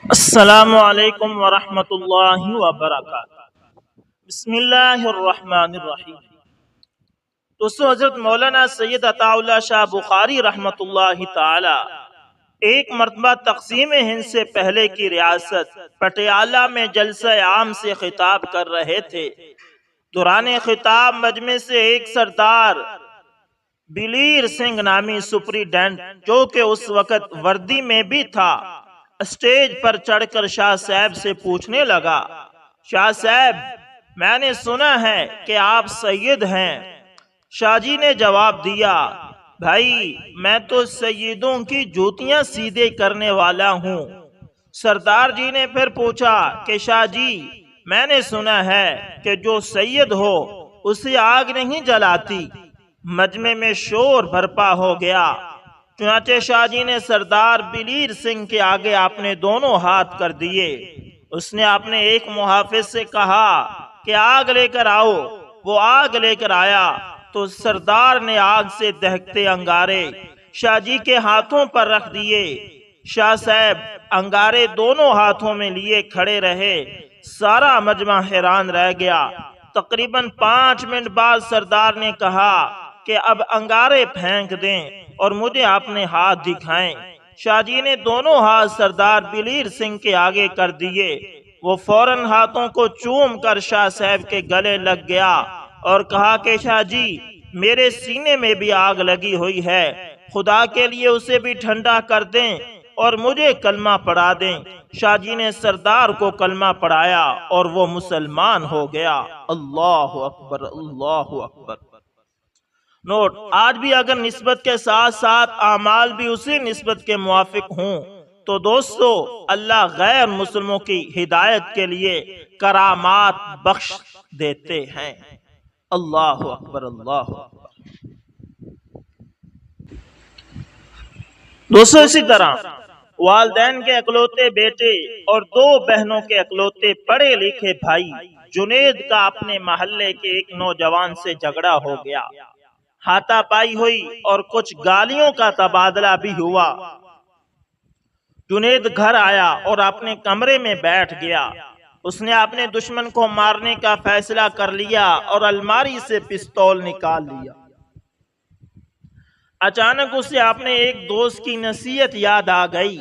السلام علیکم ورحمۃ اللہ وبرکاتہ۔ بسم اللہ الرحمن الرحیم۔ دوستو، حضرت مولانا سید عطا اللہ شاہ بخاری رحمۃ اللہ تعالی ایک مرتبہ تقسیم ہند سے پہلے کی ریاست پٹیالہ میں جلسہ عام سے خطاب کر رہے تھے۔ دوران خطاب مجمع سے ایک سردار بلیر سنگھ نامی سپریڈنٹ، جو کہ اس وقت وردی میں بھی تھا، اسٹیج پر چڑھ کر شاہ صاحب سے پوچھنے لگا، شاہ صاحب، میں نے سنا ہے کہ آپ سید ہیں۔ شاہ جی نے جواب دیا، بھائی، میں تو سیدوں کی جوتیاں سیدھے کرنے والا ہوں۔ سردار جی نے پھر پوچھا کہ شاہ جی، میں نے سنا ہے کہ جو سید ہو اسے آگ نہیں جلاتی۔ مجمع میں شور برپا ہو گیا۔ چنانچہ شاہ جی نے سردار بلیر سنگھ کے آگے اپنے دونوں ہاتھ کر دیے۔ اس نے اپنے ایک محافظ سے کہا کہ آگ لے کر آؤ۔ وہ آگ لے کر آیا تو سردار نے آگ سے دہکتے انگارے شاہ جی کے ہاتھوں پر رکھ دیے۔ شاہ صاحب انگارے دونوں ہاتھوں میں لیے کھڑے رہے۔ سارا مجمع حیران رہ گیا۔ تقریباً 5 منٹ بعد سردار نے کہا کہ اب انگارے پھینک دیں اور مجھے اپنے ہاتھ دکھائیں۔ شاہ جی نے دونوں ہاتھ سردار بلیر سنگھ کے آگے کر دیے۔ وہ فوراً ہاتھوں کو چوم کر شاہ صاحب کے گلے لگ گیا اور کہا کہ شاہ جی، میرے سینے میں بھی آگ لگی ہوئی ہے، خدا کے لیے اسے بھی ٹھنڈا کر دیں اور مجھے کلمہ پڑھا دیں۔ شاہ جی نے سردار کو کلمہ پڑھایا اور وہ مسلمان ہو گیا۔ اللہ اکبر، اللہ اکبر۔ نوٹ: آج بھی اگر نسبت کے ساتھ ساتھ اعمال بھی اسی نسبت کے موافق ہوں تو دوستو، اللہ غیر مسلموں کی ہدایت کے لیے کرامات بخش دیتے ہیں۔ اللہ اکبر، اللہ اکبر۔ دوستو، اسی طرح والدین کے اکلوتے بیٹے اور 2 بہنوں کے اکلوتے پڑھے لکھے بھائی جنید کا اپنے محلے کے ایک نوجوان سے جھگڑا ہو گیا۔ ہاتھا پائی ہوئی اور کچھ گالیوں کا تبادلہ بھی ہوا۔ جنید گھر آیا اور اپنے کمرے میں بیٹھ گیا۔ اس نے اپنے دشمن کو مارنے کا فیصلہ کر لیا اور الماری سے پستول نکال لیا۔ اچانک اسے اپنے ایک دوست کی نصیحت یاد آ گئی۔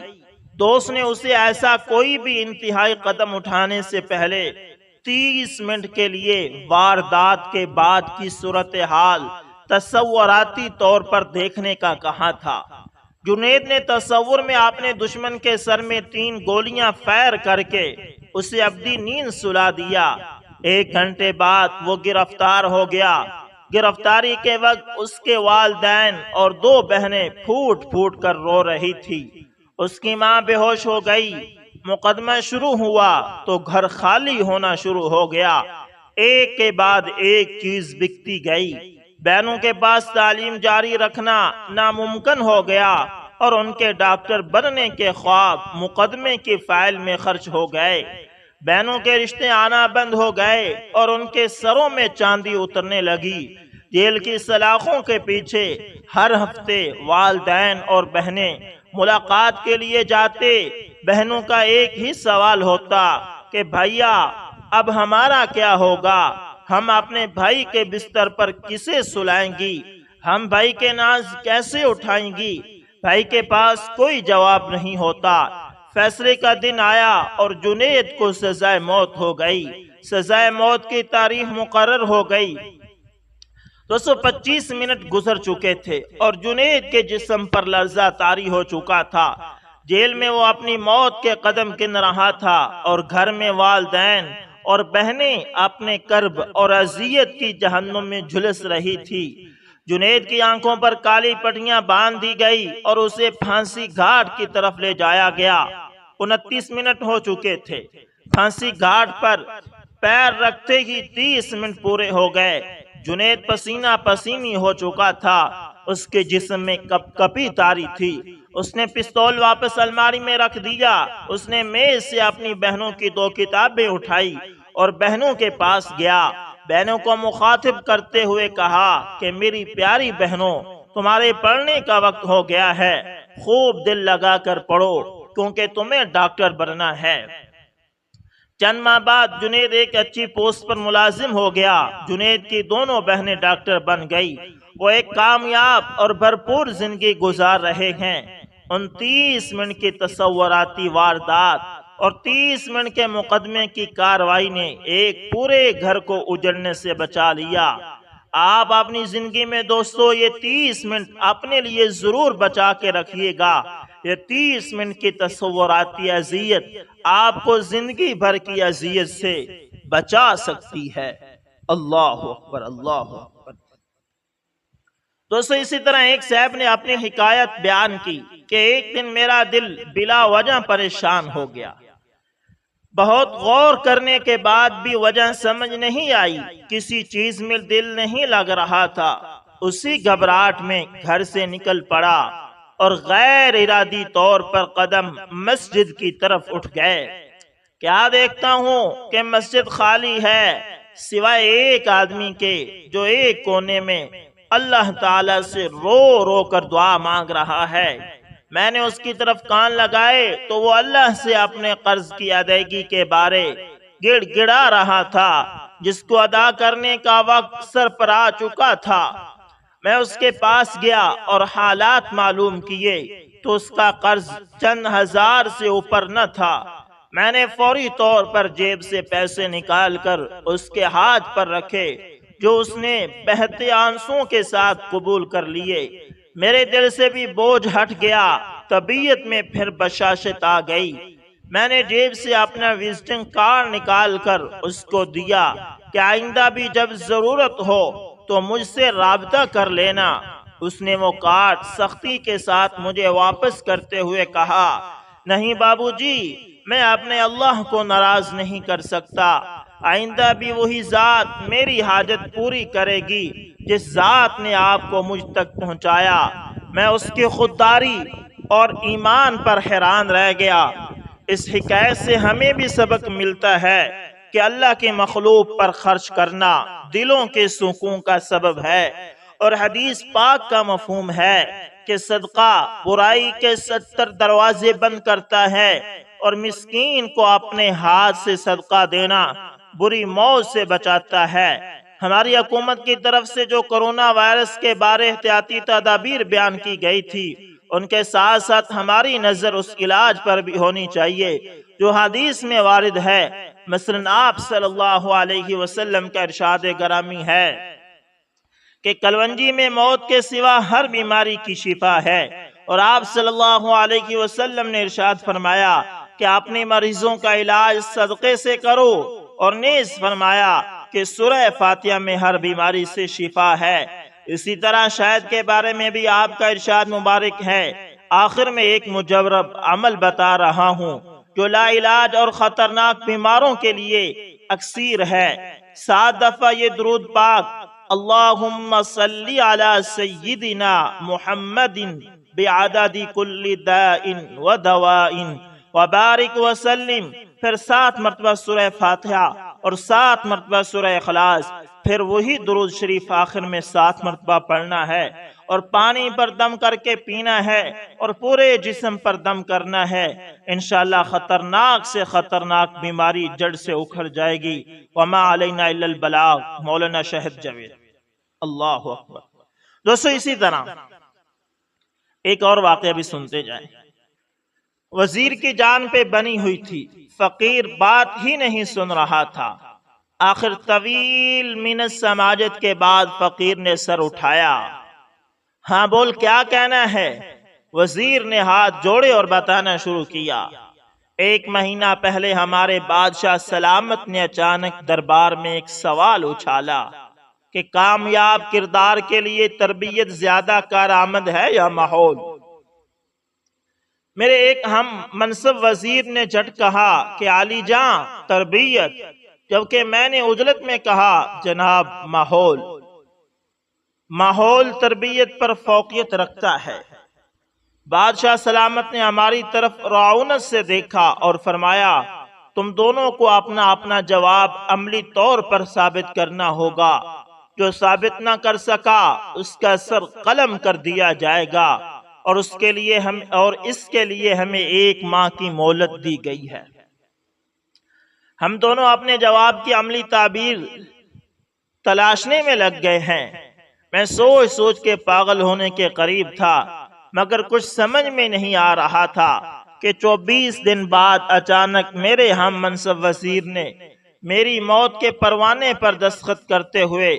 دوست نے اسے ایسا کوئی بھی انتہائی قدم اٹھانے سے پہلے 30 منٹ کے لیے واردات کے بعد کی صورتحال تصوراتی طور پر دیکھنے کا کہا تھا۔ جنید نے تصور میں اپنے دشمن کے سر میں 3 گولیاں فائر کر کے اسے ابدی نیند سلا دیا۔ 1 گھنٹے بعد وہ گرفتار ہو گیا۔ گرفتاری کے وقت اس کے والدین اور 2 بہنیں پھوٹ پھوٹ کر رو رہی تھی۔ اس کی ماں بے ہوش ہو گئی۔ مقدمہ شروع ہوا تو گھر خالی ہونا شروع ہو گیا۔ ایک کے بعد ایک چیز بکتی گئی۔ بہنوں کے پاس تعلیم جاری رکھنا ناممکن ہو گیا اور ان کے ڈاکٹر بننے کے خواب مقدمے کی فائل میں خرچ ہو گئے۔ بہنوں کے رشتے آنا بند ہو گئے اور ان کے سروں میں چاندی اترنے لگی۔ جیل کی سلاخوں کے پیچھے ہر ہفتے والدین اور بہنیں ملاقات کے لیے جاتے۔ بہنوں کا ایک ہی سوال ہوتا کہ بھائیا، اب ہمارا کیا ہوگا؟ ہم اپنے بھائی کے بستر پر کسے سلائیں گی؟ ہم بھائی کے ناز کیسے اٹھائیں گی؟ بھائی کے پاس کوئی جواب نہیں ہوتا۔ فیصلے کا دن آیا اور جنید کو سزائے موت ہو گئی۔ سزائے موت کی تاریخ مقرر ہو گئی۔ 225 منٹ گزر چکے تھے اور جنید کے جسم پر لرزہ طاری ہو چکا تھا۔ جیل میں وہ اپنی موت کے قدم گن رہا تھا اور گھر میں والدین اور بہنیں اپنے کرب اور اذیت کی جہنم میں جھلس رہی تھی۔ جنید کی آنکھوں پر کالی پٹیاں باندھ دی گئی اور اسے پھانسی گھاٹ کی طرف لے جایا گیا۔ 29 منٹ ہو چکے تھے۔ پھانسی گھاٹ پر پیر رکھتے ہی 30 منٹ پورے ہو گئے۔ جنید پسینہ پسینی ہو چکا تھا۔ اس کے جسم میں کپ کپی تاری تھی۔ اس نے پستول واپس الماری میں رکھ دیا۔ اس نے میز سے اپنی بہنوں کی 2 کتابیں اٹھائی اور بہنوں کے پاس گیا۔ بہنوں کو مخاطب کرتے ہوئے کہا کہ میری پیاری بہنوں، تمہارے پڑھنے کا وقت ہو گیا ہے۔ خوب دل لگا کر پڑھو۔ کیونکہ تمہیں ڈاکٹر بننا ہے۔ چند ماہ بعد جنید ایک اچھی پوسٹ پر ملازم ہو گیا۔ جنید کی دونوں بہنیں ڈاکٹر بن گئی۔ وہ ایک کامیاب اور بھرپور زندگی گزار رہے ہیں۔ 29 منٹ کی تصوراتی واردات اور 30 منٹ کے مقدمے کی کارروائی نے ایک پورے گھر کو اجڑنے سے بچا لیا۔ آپ اپنی زندگی میں دوستو یہ 30 منٹ اپنے لیے ضرور بچا کے رکھیے گا۔ یہ 30 منٹ کی تصوراتی اذیت آپ کو زندگی بھر کی اذیت سے بچا سکتی ہے۔ اللہ اکبر، اللہ اکبر۔ دوستو اسی طرح ایک صاحب نے اپنی حکایت بیان کی کہ ایک دن میرا دل بلا وجہ پریشان ہو گیا۔ بہت غور کرنے کے بعد بھی وجہ سمجھ نہیں آئی، کسی چیز میں دل نہیں لگ رہا تھا۔ اسی گھبراہٹ میں گھر سے نکل پڑا اور غیر ارادی طور پر قدم مسجد کی طرف اٹھ گئے۔ کیا دیکھتا ہوں کہ مسجد خالی ہے سوائے ایک آدمی کے، جو ایک کونے میں اللہ تعالی سے رو رو کر دعا مانگ رہا ہے۔ میں نے اس کی طرف کان لگائے تو وہ اللہ سے اپنے قرض کی ادائیگی کے بارے گڑ گڑا رہا تھا، جس کو ادا کرنے کا وقت سر پر آ چکا تھا۔ میں اس کے پاس گیا اور حالات معلوم کیے تو اس کا قرض چند ہزار سے اوپر نہ تھا۔ میں نے فوری طور پر جیب سے پیسے نکال کر اس کے ہاتھ پر رکھے، جو اس نے بہتے آنسوں کے ساتھ قبول کر لیے۔ میرے دل سے بھی بوجھ ہٹ گیا، طبیعت میں پھر بشاشت آ گئی۔ میں نے جیب سے اپنا وزٹنگ کارڈ نکال کر اس کو دیا کہ آئندہ بھی جب ضرورت ہو تو مجھ سے رابطہ کر لینا۔ اس نے وہ کارڈ سختی کے ساتھ مجھے واپس کرتے ہوئے کہا، نہیں بابو جی، میں اپنے اللہ کو ناراض نہیں کر سکتا۔ آئندہ بھی وہی ذات میری حاجت پوری کرے گی جس ذات نے آپ کو مجھ تک پہنچایا۔ میں اس کی خودداری اور ایمان پر حیران رہ گیا۔ اس حکایت سے ہمیں بھی سبق ملتا ہے کہ اللہ کی مخلوق پر خرچ کرنا دلوں کے سکون کا سبب ہے، اور حدیث پاک کا مفہوم ہے کہ صدقہ برائی کے 70 دروازے بند کرتا ہے، اور مسکین کو اپنے ہاتھ سے صدقہ دینا بری موت سے بچاتا ہے۔ ہماری حکومت کی طرف سے جو کرونا وائرس کے بارے احتیاطی تدابیر بیان کی گئی تھی، ان کے ساتھ ساتھ ہماری نظر اس علاج پر بھی ہونی چاہیے جو حدیث میں وارد ہے۔ مثلا آپ صلی اللہ علیہ وسلم کا ارشاد گرامی ہے کہ کلونجی میں موت کے سوا ہر بیماری کی شفا ہے، اور آپ صلی اللہ علیہ وسلم نے ارشاد فرمایا کہ اپنے مریضوں کا علاج صدقے سے کرو، اور نیز فرمایا کہ سورہ فاتحہ میں ہر بیماری سے شفا ہے۔ اسی طرح شہد کے بارے میں بھی آپ کا ارشاد مبارک ہے۔ آخر میں ایک مجرب عمل بتا رہا ہوں جو لا علاج اور خطرناک بیماروں کے لیے اکسیر ہے۔ 7 دفعہ یہ درود پاک اللہم صلی علی سیدنا محمد بعدد کل داء و دواء وبارک وسلم، پھر 7 مرتبہ سورہ فاتحہ اور 7 مرتبہ سورہ اخلاص، پھر وہی درود شریف آخر میں 7 مرتبہ پڑھنا ہے، اور پانی پر دم کر کے پینا ہے، اور پورے جسم پر دم کرنا ہے۔ انشاءاللہ خطرناک سے خطرناک بیماری جڑ سے اکھڑ جائے گی۔ وما علینا الا البلاغ۔ مولانا شہد جاوید۔ اللہ اکبر۔ دوستو اسی طرح ایک اور واقعہ بھی سنتے جائیں۔ وزیر کی جان پہ بنی ہوئی تھی، فقیر بات ہی نہیں سن رہا تھا۔ آخر طویل منت سماجت کے بعد فقیر نے سر اٹھایا۔ ہاں بول، کیا کہنا ہے؟ وزیر نے ہاتھ جوڑے اور بتانا شروع کیا۔ 1 مہینہ پہلے ہمارے بادشاہ سلامت نے اچانک دربار میں ایک سوال اچھالا کہ کامیاب کردار کے لیے تربیت زیادہ کارآمد ہے یا ماحول؟ میرے ایک ہم منصب وزیر نے جھٹ کہا کہ علی جاں تربیت، جبکہ میں نے عجلت میں کہا جناب ماحول۔ ماحول تربیت پر فوقیت رکھتا ہے۔ بادشاہ سلامت نے ہماری طرف رعونت سے دیکھا اور فرمایا تم دونوں کو اپنا اپنا جواب عملی طور پر ثابت کرنا ہوگا۔ جو ثابت نہ کر سکا اس کا سر قلم کر دیا جائے گا۔ اور اس کے لیے ہمیں 1 ماہ کی مہلت دی گئی ہے۔ ہم دونوں اپنے جواب کی عملی تعبیر تلاشنے میں لگ گئے ہیں۔ میں سوچ سوچ کے پاگل ہونے کے قریب تھا، مگر کچھ سمجھ میں نہیں آ رہا تھا کہ 24 دن بعد اچانک میرے ہم منصب وزیر نے میری موت کے پروانے پر دستخط کرتے ہوئے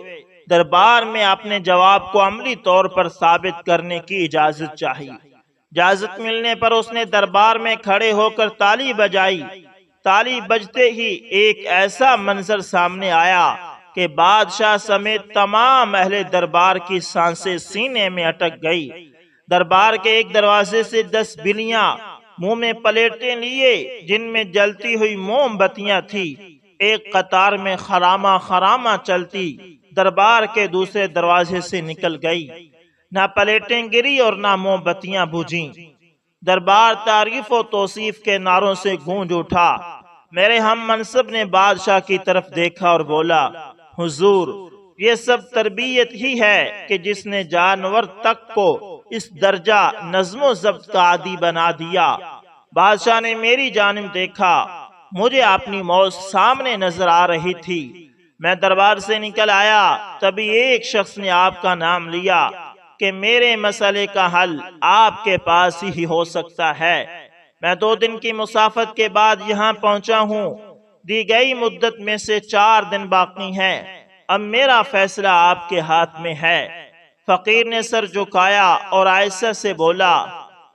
دربار میں اپنے جواب کو عملی طور پر ثابت کرنے کی اجازت چاہی۔ اجازت ملنے پر اس نے دربار میں کھڑے ہو کر تالی بجائی۔ تالی بجتے ہی ایک ایسا منظر سامنے آیا کہ بادشاہ سمیت تمام اہل دربار کی سانسیں سینے میں اٹک گئی۔ دربار کے ایک دروازے سے 10 بلیاں منہ میں پلیٹیں لیے جن میں جلتی ہوئی موم بتیاں تھی، ایک قطار میں خرامہ خرامہ چلتی دربار کے دوسرے دروازے سے نکل گئی۔ نہ پلیٹیں گری اور نہ موم بتیاں بجھیں۔ دربار تعریف و توصیف کے نعروں سے گونج اٹھا۔ میرے ہم منصب نے بادشاہ کی طرف دیکھا اور بولا، حضور، یہ سب تربیت ہی ہے کہ جس نے جانور تک کو اس درجہ نظم و ضبط کا عادی بنا دیا۔ بادشاہ نے میری جانب دیکھا۔ مجھے اپنی موت سامنے نظر آ رہی تھی۔ میں دربار سے نکل آیا، تبھی ایک شخص نے آپ کا نام لیا کہ میرے مسئلے کا حل آپ کے پاس ہی ہو سکتا ہے۔ میں 2 دن کی مسافت کے بعد یہاں پہنچا ہوں۔ دی گئی مدت میں سے 4 دن باقی ہیں۔ اب میرا فیصلہ آپ کے ہاتھ میں ہے۔ فقیر نے سر جھکایا اور آہستہ سے بولا،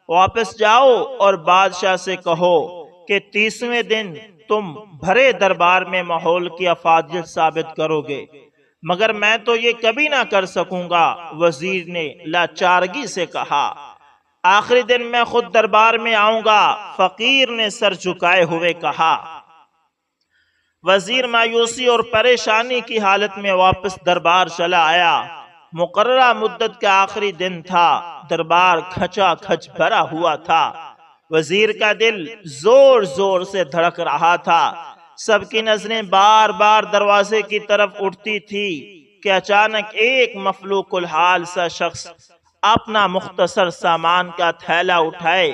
واپس جاؤ اور بادشاہ سے کہو کہ 30ویں دن تم بھرے دربار میں ماحول کی افادیت ثابت کرو گے، مگر میں تو یہ کبھی نہ کر سکوں گا، وزیر نے لاچارگی سے کہا۔ آخری دن میں خود دربار میں آؤں گا، فقیر نے سر جھکائے ہوئے کہا۔ وزیر مایوسی اور پریشانی کی حالت میں واپس دربار چلا آیا۔ مقررہ مدت کا آخری دن تھا۔ دربار کھچا کھچ بھرا ہوا تھا۔ وزیر کا دل زور زور سے دھڑک رہا تھا۔ سب کی نظریں بار بار دروازے کی طرف اٹھتی تھی کہ اچانک ایک مفلوق الحال سا شخص اپنا مختصر سامان کا تھیلا اٹھائے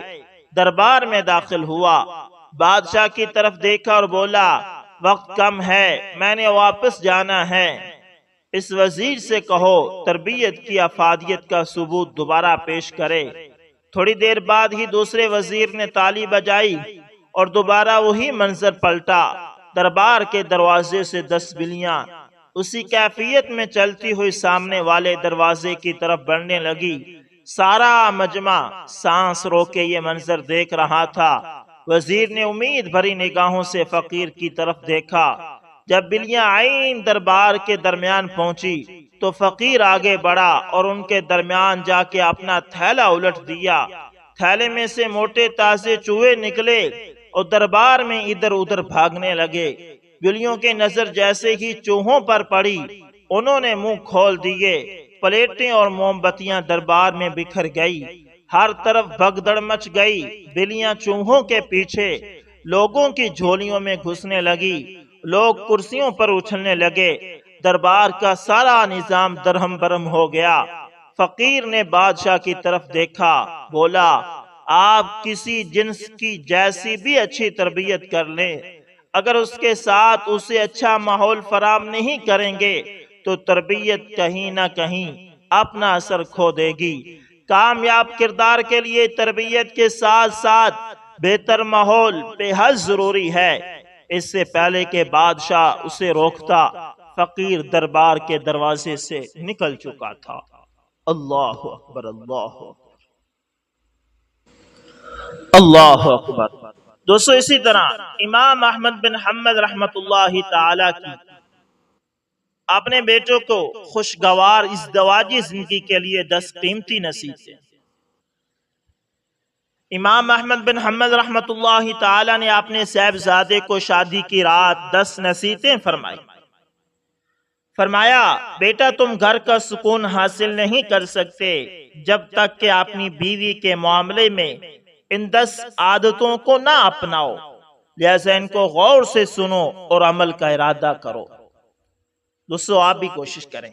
دربار میں داخل ہوا۔ بادشاہ کی طرف دیکھا اور بولا، وقت کم ہے، میں نے واپس جانا ہے۔ اس وزیر سے کہو تربیت کی افادیت کا ثبوت دوبارہ پیش کرے۔ تھوڑی دیر بعد ہی دوسرے وزیر نے تالی بجائی اور دوبارہ وہی منظر پلٹا۔ دربار کے دروازے سے 10 بلیاں اسی کیفیت میں چلتی ہوئی سامنے والے دروازے کی طرف بڑھنے لگی۔ سارا مجمع سانس روکے یہ منظر دیکھ رہا تھا۔ وزیر نے امید بھری نگاہوں سے فقیر کی طرف دیکھا۔ جب بلیاں عین دربار کے درمیان پہنچی تو فقیر آگے بڑھا اور ان کے درمیان جا کے اپنا تھیلا الٹ دیا۔ تھیلے میں سے موٹے تازے چوہے نکلے اور دربار میں ادھر ادھر بھاگنے لگے۔ بلیوں کی نظر جیسے ہی چوہوں پر پڑی، انہوں نے منہ کھول دیے۔ پلیٹیں اور موم بتیاں دربار میں بکھر گئی۔ ہر طرف بھگدڑ مچ گئی۔ بلیاں چوہوں کے پیچھے لوگوں کی جھولیوں میں گھسنے لگی۔ لوگ کرسیوں پر اچھلنے لگے۔ دربار کا سارا نظام درہم برہم ہو گیا۔ فقیر نے بادشاہ کی طرف دیکھا، بولا، آپ کسی جنس کی جیسی بھی اچھی تربیت کر لیں، اگر اس کے ساتھ اسے اچھا ماحول فراہم نہیں کریں گے تو تربیت کہیں نہ کہیں اپنا اثر کھو دے گی۔ کامیاب کردار کے لیے تربیت کے ساتھ ساتھ بہتر ماحول بے حد ضروری ہے۔ اس سے پہلے کہ بادشاہ اسے روکتا، فقیر دربار کے دروازے سے نکل چکا تھا۔ اللہ اکبر، اللہ اکبر، اللہ اکبر۔ دوستو، اسی طرح امام احمد بن حنبل رحمت اللہ تعالی کی اپنے بیٹوں کو خوشگوار ازدواجی زندگی کے لیے 10 قیمتی نصیحتیں۔ امام احمد بن حنبل رحمت اللہ تعالی نے اپنے صاحبزادے کو شادی کی رات 10 نصیحتیں فرمائی۔ فرمایا، بیٹا، تم گھر کا سکون حاصل نہیں کر سکتے جب تک کہ اپنی بیوی کے معاملے میں ان 10 عادتوں کو نہ اپناؤ، لہذا ان کو غور سے سنو اور عمل کا ارادہ کرو۔ دوستو، آپ بھی کوشش کریں۔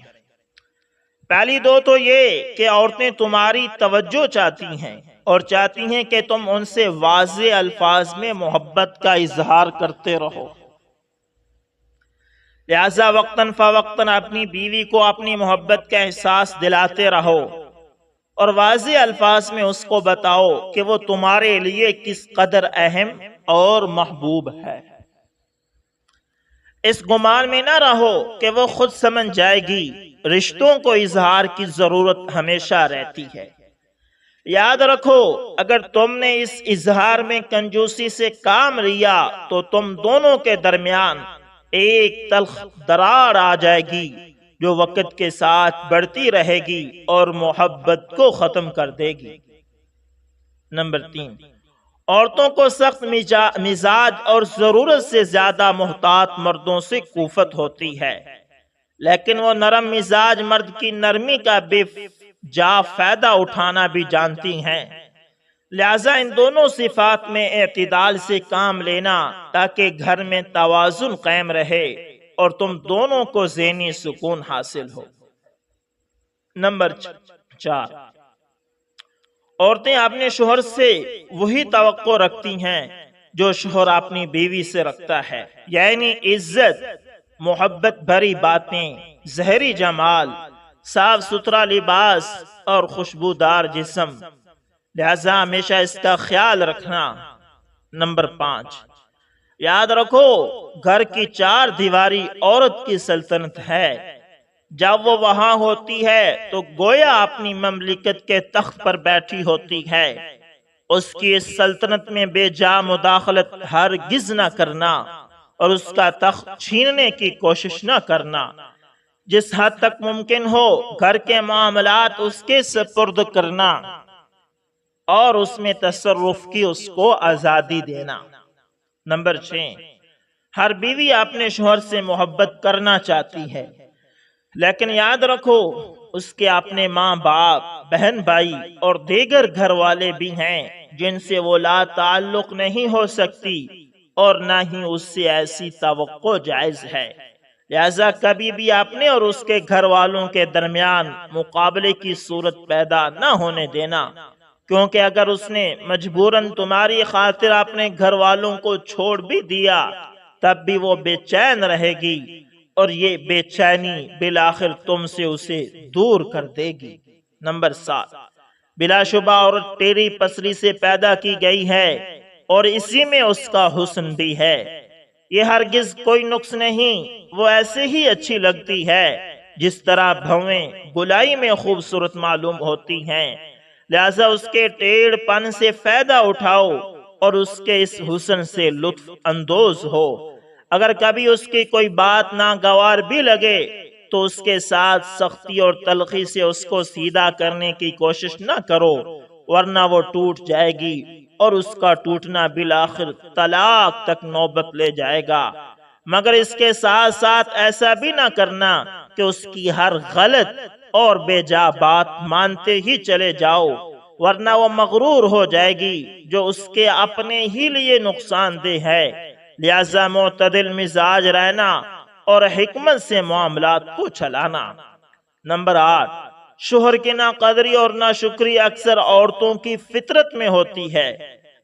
پہلی دو تو یہ کہ عورتیں تمہاری توجہ چاہتی ہیں اور چاہتی ہیں کہ تم ان سے واضح الفاظ میں محبت کا اظہار کرتے رہو، لہذا وقتاً فوقتاً اپنی بیوی کو اپنی محبت کا احساس دلاتے رہو اور واضح الفاظ میں اس کو بتاؤ کہ وہ تمہارے لیے کس قدر اہم اور محبوب ہے۔ اس گمان میں نہ رہو کہ وہ خود سمجھ جائے گی، رشتوں کو اظہار کی ضرورت ہمیشہ رہتی ہے۔ یاد رکھو، اگر تم نے اس اظہار میں کنجوسی سے کام لیا تو تم دونوں کے درمیان ایک تلخ دراڑ آ جائے گی جو وقت کے ساتھ بڑھتی رہے گی اور محبت کو ختم کر دے گی۔ نمبر 3، عورتوں کو سخت مزاج اور ضرورت سے زیادہ محتاط مردوں سے کوفت ہوتی ہے، لیکن وہ نرم مزاج مرد کی نرمی کا بے جا فائدہ اٹھانا بھی جانتی ہیں، لہذا ان دونوں صفات میں اعتدال سے کام لینا تاکہ گھر میں توازن قائم رہے اور تم دونوں کو ذہنی سکون حاصل ہو۔ نمبر 4، عورتیں اپنے شوہر سے وہی توقع رکھتی ہیں جو شوہر اپنی بیوی سے رکھتا ہے، یعنی عزت، محبت بھری باتیں، ظاہری جمال، صاف ستھرا لباس اور خوشبودار جسم، لہذا ہمیشہ اس کا خیال رکھنا۔ نمبر 5، یاد رکھو، گھر کی چار دیواری عورت کی سلطنت ہے، جب وہ وہاں ہوتی ہے تو گویا اپنی مملکت کے تخت پر بیٹھی ہوتی ہے۔ اس کی اس سلطنت میں بے جا مداخلت ہرگز نہ کرنا اور اس کا تخت چھیننے کی کوشش نہ کرنا۔ جس حد تک ممکن ہو گھر کے معاملات اس کے سپرد کرنا اور اس میں تصرف کی اس کو آزادی دینا۔ نمبر 6، ہر بیوی اپنے شوہر سے محبت کرنا چاہتی ہے، لیکن یاد رکھو اس کے اپنے ماں باپ، بہن بھائی اور دیگر گھر والے بھی ہیں جن سے وہ لا تعلق نہیں ہو سکتی اور نہ ہی اس سے ایسی توقع جائز ہے، لہذا کبھی بھی اپنے اور اس کے گھر والوں کے درمیان مقابلے کی صورت پیدا نہ ہونے دینا، کیونکہ اگر اس نے مجبوراً تمہاری خاطر اپنے گھر والوں کو چھوڑ بھی دیا تب بھی وہ بے چین رہے گی اور یہ بے چینی بالآخر تم سے اسے دور کر دے گی۔ نمبر 7، بلا شبہ عورت ٹیڑھی پسری سے پیدا کی گئی ہے اور اسی میں اس کا حسن بھی ہے، یہ ہرگز کوئی نقص نہیں، وہ ایسے ہی اچھی لگتی ہے جس طرح بھویں گلائی میں خوبصورت معلوم ہوتی ہیں، لہذا اس کے ٹیڑھ پن سے فائدہ اٹھاؤ اور اس کے اس حسن سے لطف اندوز ہو۔ اگر کبھی اس کی کوئی بات ناگوار بھی لگے تو اس کے ساتھ سختی اور تلخی سے اس کو سیدھا کرنے کی کوشش نہ کرو، ورنہ وہ ٹوٹ جائے گی اور اس کا ٹوٹنا بالآخر طلاق تک نوبت لے جائے گا، مگر اس کے ساتھ ساتھ ایسا بھی نہ کرنا کہ اس کی ہر غلط اور بے جا بات مانتے ہی چلے جاؤ، ورنہ وہ مغرور ہو جائے گی جو اس کے اپنے ہی لیے نقصان دہ ہے، لہذا معتدل مزاج رہنا اور حکمت سے معاملات کو چلانا۔ نمبر 8، شوہر کی ناقدری اور ناشکری اکثر عورتوں کی فطرت میں ہوتی ہے،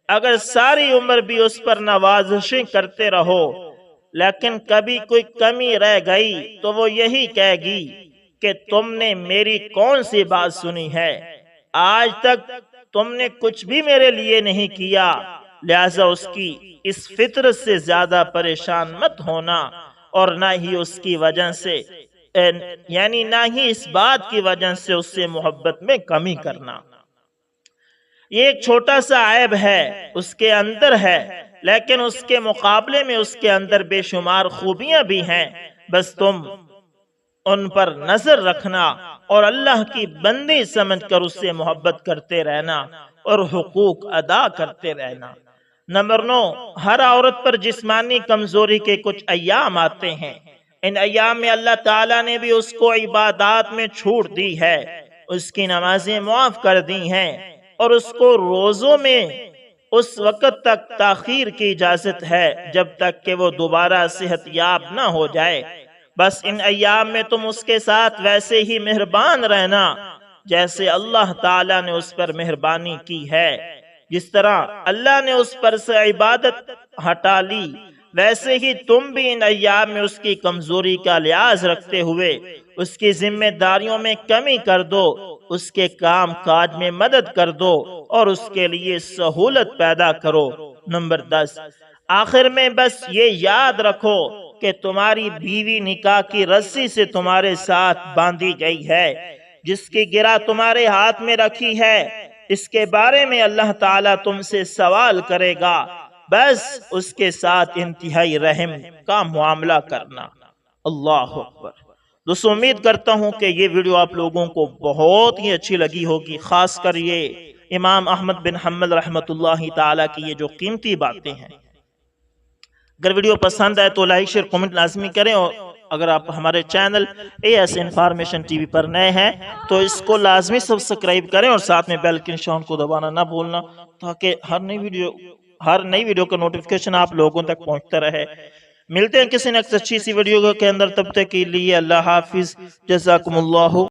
اگر ساری عمر بھی اس پر نوازشیں کرتے رہو لیکن کبھی کوئی کمی رہ گئی تو وہ یہی کہے گی کہ تم نے میری کون سی بات سنی ہے، آج تک تم نے کچھ بھی میرے لیے نہیں کیا، لہذا اس کی اس فطرت سے زیادہ پریشان مت ہونا اور نہ ہی اس کی وجہ سے نہ ہی اس بات کی وجہ سے اس سے محبت میں کمی کرنا۔ یہ ایک چھوٹا سا عیب ہے، اس کے اندر ہے، لیکن اس کے مقابلے میں اس کے اندر بے شمار خوبیاں بھی ہیں، بس تم ان پر نظر رکھنا اور اللہ کی بندی سمجھ کر اس سے محبت کرتے رہنا اور حقوق ادا کرتے رہنا۔ نمبر 9، ہر عورت پر جسمانی کمزوری کے کچھ ایام آتے ہیں، ان ایام میں اللہ تعالیٰ نے بھی اس کو عبادات میں چھوٹ دی ہے، اس کی نمازیں معاف کر دی ہیں اور اس کو روزوں میں اس وقت تک تاخیر کی اجازت ہے جب تک کہ وہ دوبارہ صحت یاب نہ ہو جائے، بس ان ایام میں تم اس کے ساتھ ویسے ہی مہربان رہنا جیسے اللہ تعالیٰ نے اس پر مہربانی کی ہے۔ جس طرح اللہ نے اس پر سے عبادت ہٹا لی، ویسے ہی تم بھی ان ایام میں اس کی کمزوری کا لحاظ رکھتے ہوئے اس کی ذمہ داریوں میں کمی کر دو، اس کے کام کاج میں مدد کر دو اور اس کے لیے سہولت پیدا کرو۔ نمبر 10، آخر میں بس یہ یاد رکھو کہ تمہاری بیوی نکاح کی رسی سے تمہارے ساتھ باندھی گئی ہے، جس کی گرہ تمہارے ہاتھ میں رکھی ہے، اس کے بارے میں اللہ تعالیٰ تم سے سوال کرے گا، بس اس کے ساتھ انتہائی رحم کا معاملہ کرنا۔ اللہ اکبر۔ دوستو امید کرتا ہوں کہ یہ ویڈیو آپ لوگوں کو بہت ہی اچھی لگی ہوگی، خاص کر یہ امام احمد بن حنبل رحمۃ اللہ تعالیٰ کی یہ جو قیمتی باتیں ہیں۔ اگر ویڈیو پسند آئے تو لائک شیئر کمنٹ لازمی کریں، اور اگر آپ ہمارے channel AS information T V پر نئے ہیں تو اس کو لازمی سبسکرائب کریں اور ساتھ میں بیل کے نشان کو دبانا نہ بھولنا، تاکہ ہر نئی ویڈیو کا نوٹیفیکیشن آپ لوگوں تک پہنچتا رہے۔ ملتے ہیں کسی نیکسٹ اچھی سی ویڈیو کے اندر، تب تک کے لیے اللہ حافظ، جزاکم اللہ